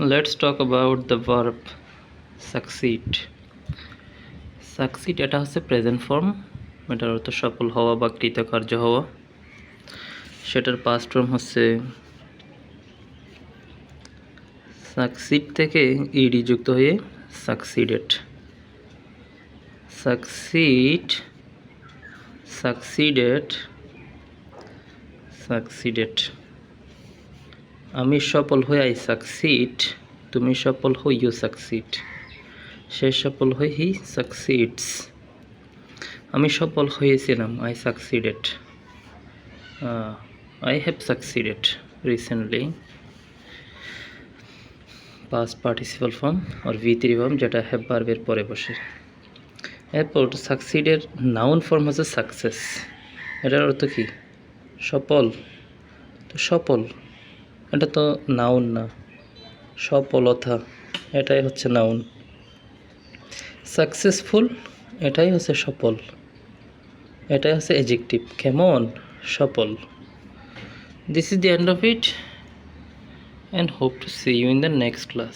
Let's talk about the verb succeed. Succeed এটা হচ্ছে present form, এটার অর্থ সফল হওয়া বা কৃতকার্য হওয়া। সেটার পাস্ট ফর্ম হচ্ছে সাকসিড থেকে ইডি যুক্ত হয়ে সাকসিডেড। Succeed, succeeded, succeeded. আমি সফল হই আই সাকসিড, তুমি সফল হই ইউ সাকসিড, সে সফল হই হি সাকসিডস। আমি সফল হয়েছিলাম I succeeded, I have succeeded recently. Past participle form আর V3 ফর্ম, যেটা হ্যাভ ভার্বের পরে বসে। এরপর সাকসিডের নাউন ফর্ম হচ্ছে সাকসেস। এটার অর্থ কি? সফল। তো সফল এটা তো নাউন না, সফলতা এটাই হচ্ছে নাউন। সাকসেসফুল এটাই হচ্ছে সফল, এটাই হচ্ছে অ্যাডজেক্টিভ। কেমন? সফল। This is the end of it and hope to see you in the next class.